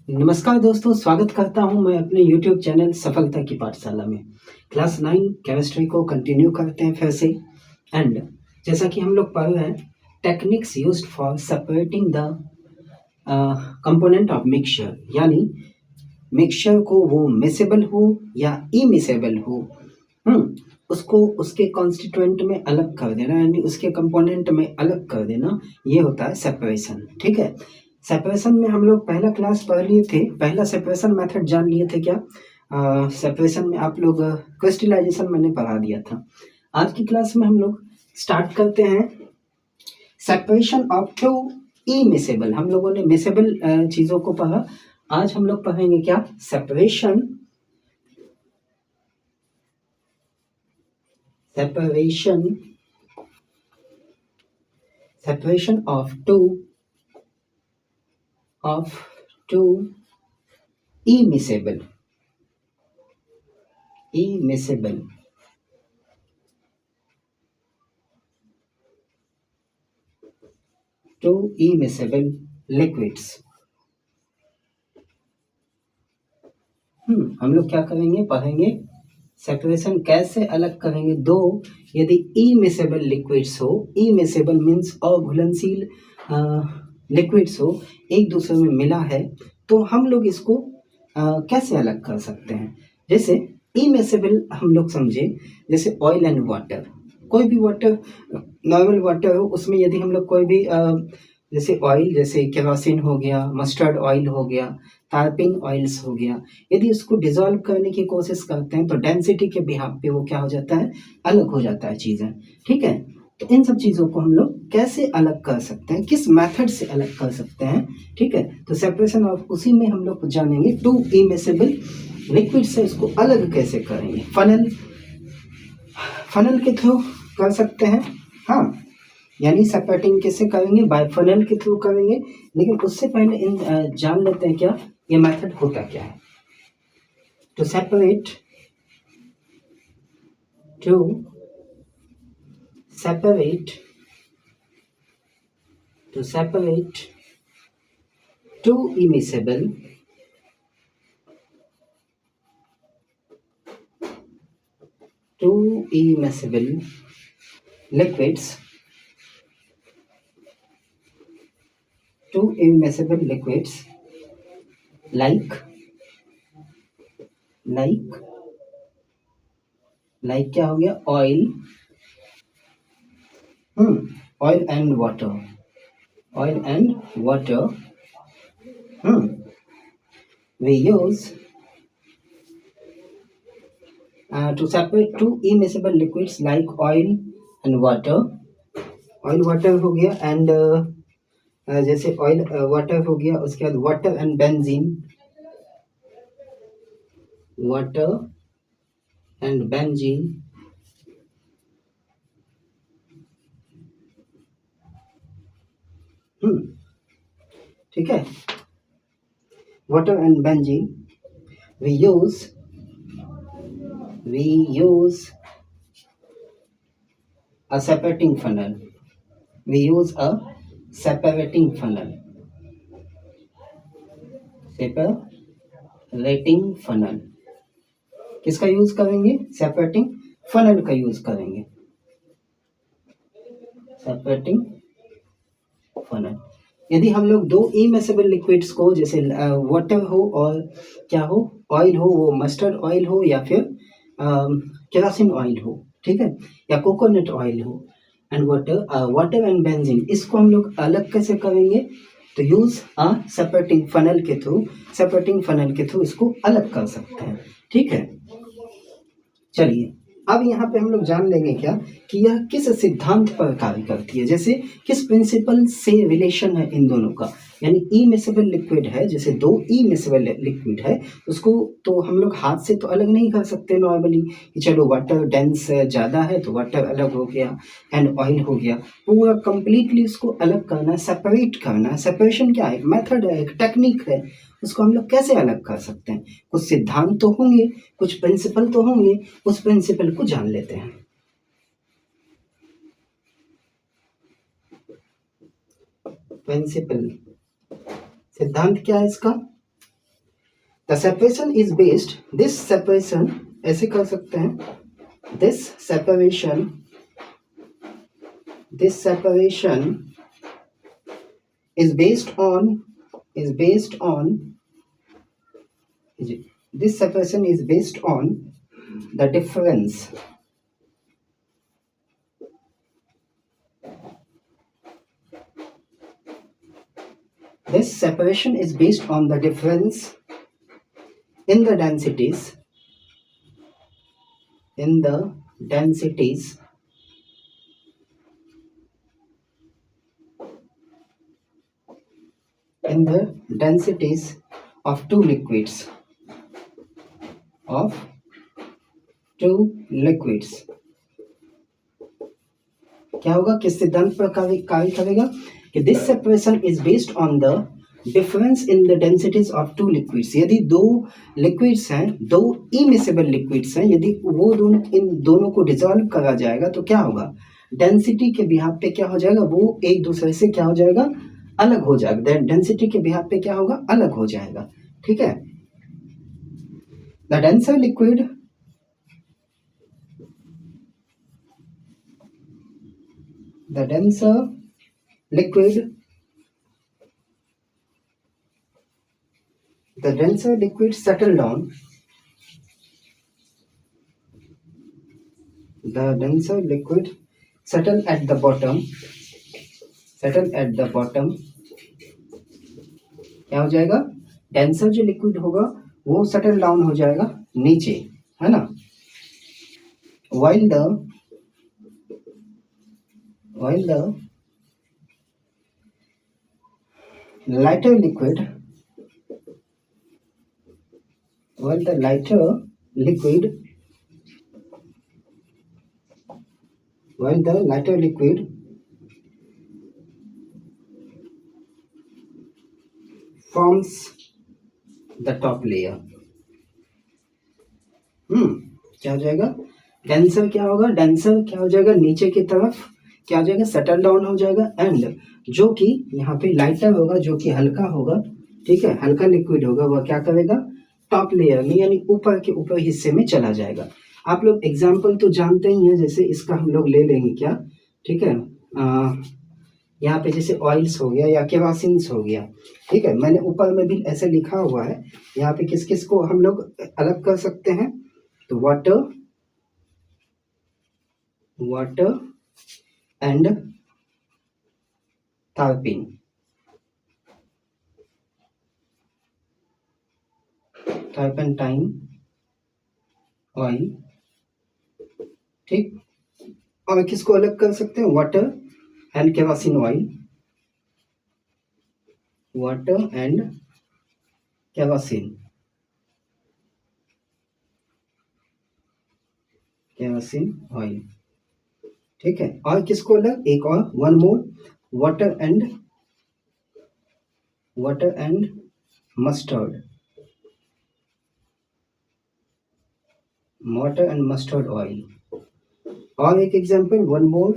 नमस्कार दोस्तों, स्वागत करता हूं मैं अपने YouTube चैनल सफलता की पाठशाला में। क्लास 9 केमिस्ट्री को कंटिन्यू करते हैं फिर से। एंड जैसा कि हम लोग पढ़ रहे हैं, techniques used for separating the component of mixture, यानी मिक्सचर को वो मिसेबल हो या इमिसेबल हो, उसको उसके कॉन्स्टिट्यूएंट में अलग कर देना, यानी उसके कंपोनेंट में अलग कर देना, ये होता है सेपरेशन। ठीक है, सेपरेशन में हम लोग पहला क्लास पढ़ लिए थे, पहला सेपरेशन मेथड जान लिए थे क्या? सेपरेशन में आप लोग क्रिस्टलाइजेशन मैंने पढ़ा दिया था। आज की क्लास में हम लोग स्टार्ट करते हैं सेपरेशन ऑफ टू इमिसेबल। हम लोगों ने मिसेबल चीज़ों को पढ़ा, आज हम लोग पढ़ेंगे क्या? Separation of two immiscible liquids। हम लोग क्या करेंगे? पढ़ेंगे सेपरेशन कैसे अलग करेंगे दो यदि इमिसेबल लिक्विड्स हो। इमिसेबल मीन्स अघुलनशील लिक्विड्स हो, एक दूसरे में मिला है, तो हम लोग इसको कैसे अलग कर सकते हैं? जैसे इमिसेबल हम लोग समझे, जैसे ऑयल एंड वाटर। कोई भी वाटर, नॉर्मल वाटर हो, उसमें यदि हम लोग कोई भी जैसे ऑयल, जैसे केरोसिन हो गया, मस्टर्ड ऑयल हो गया, टार्पिन ऑयल्स हो गया, यदि उसको डिजोल्व करने की कोशिश करते हैं तो डेंसिटी के बिहाफ पे वो क्या हो जाता है? अलग हो जाता है चीज़ें। ठीक है, तो इन सब चीज़ों को हम लोग कैसे अलग कर सकते हैं, किस मेथड से अलग कर सकते हैं? ठीक है, तो सेपरेशन ऑफ उसी में हम लोग जानेंगे टू इमिसेबल लिक्विड से इसको अलग कैसे करेंगे। फनल के थ्रू कर सकते हैं, हाँ, यानी सेपरेटिंग कैसे करेंगे? बाय फनल के थ्रू करेंगे। लेकिन उससे पहले जान लेते हैं क्या ये मेथड होता क्या है। To separate two immiscible liquids like क्या हो गया? Oil, oil and water, we use to separate two immiscible liquids like oil and water। Oil water हो गया, एंड जैसे ऑयल वाटर हो गया, उसके बाद वाटर एंड बेंजीन, ठीक है, water and benzene we use a separating funnel। separating funnel किसका यूज करेंगे? सेपरेटिंग फनल का यूज करेंगे। सेपरेटिंग फनल, यदि हम लोग दो इमिसेबल लिक्विड्स को, जैसे वाटर हो और क्या हो, ऑयल हो, वो मस्टर्ड ऑयल हो या फिर केरोसिन ऑयल हो, ठीक है, या कोकोनट ऑयल हो, एंड वाटर एंड बेंजीन, इसको हम लोग अलग कैसे करेंगे? तो यूज सेपरेटिंग फनल के थ्रू इसको अलग कर सकते हैं। ठीक है, चलिए अब यहाँ पे हम लोग जान लेंगे क्या कि यह किस सिद्धांत पर कार्य करती है, जैसे किस प्रिंसिपल से रिलेशन है इन दोनों का। यानी इमिसेबल लिक्विड है, जैसे दो इमिसेबल लिक्विड है, उसको तो हम लोग हाथ से तो अलग नहीं कर सकते नॉर्मली कि चलो वाटर डेंस ज़्यादा है तो वाटर अलग हो गया एंड ऑयल हो गया। पूरा कंप्लीटली उसको अलग करना, सेपरेट करना। सेपरेशन क्या है? मेथड है, एक टेक्निक है, उसको हम लोग कैसे अलग कर सकते हैं? कुछ सिद्धांत तो होंगे, कुछ प्रिंसिपल तो होंगे, उस प्रिंसिपल को जान लेते हैं। प्रिंसिपल, सिद्धांत क्या है इसका? The separation is based, this separation ऐसे कर सकते हैं, this separation is based on this separation is based on the difference this separation is based on the difference in the densities of two liquids क्या होगा, किस सिद्धांत पर कार्य करेगा कि this separation is based on the difference in the densities of two liquids. यदि दो लिक्विड्स हैं, दो इमिसेबल लिक्विड्स हैं, यदि वो दोनों इन दोनों को डिसॉल्व करा जाएगा तो क्या होगा, डेंसिटी के बिहाफ पे क्या हो जाएगा, वो एक दूसरे से क्या हो जाएगा, अलग हो जाएगा। डेंसिटी के बिहाफ पे क्या होगा, अलग हो जाएगा। ठीक है, the denser liquid settle down. The denser liquid settle at the bottom. क्या हो जाएगा, डेंसर जो लिक्विड होगा वो सेटल डाउन हो जाएगा नीचे, है ना। while the lighter liquid forms the top layer. क्या हो जाएगा, डेंसर क्या होगा, डेंसर क्या हो जाएगा, नीचे की तरफ क्या हो जाएगा, सेटल डाउन हो जाएगा। एंड जो कि यहाँ पे लाइटर होगा, जो कि हल्का होगा, ठीक है, हल्का लिक्विड होगा, वह क्या करेगा, टॉप लेयर में यानी ऊपर के ऊपर हिस्से में चला जाएगा। आप लोग एग्जाम्पल तो जानते ही हैं, जैसे इसका हम लोग ले लेंगे क्या, ठीक है, यहाँ पे जैसे ऑयल्स हो गया या केरोसिन्स हो गया, ठीक है। मैंने ऊपर में भी ऐसे लिखा हुआ है, यहाँ पे किस किस को हम लोग अलग कर सकते हैं, तो वाटर एंड टाइन ऑयल, ठीक। और किसको अलग कर सकते हैं, water and kerosene oil, water and kerosene oil, ठीक है। और किसको अलग, एक और one more, water and mustard oil. और एक एग्जांपल, वन मोर,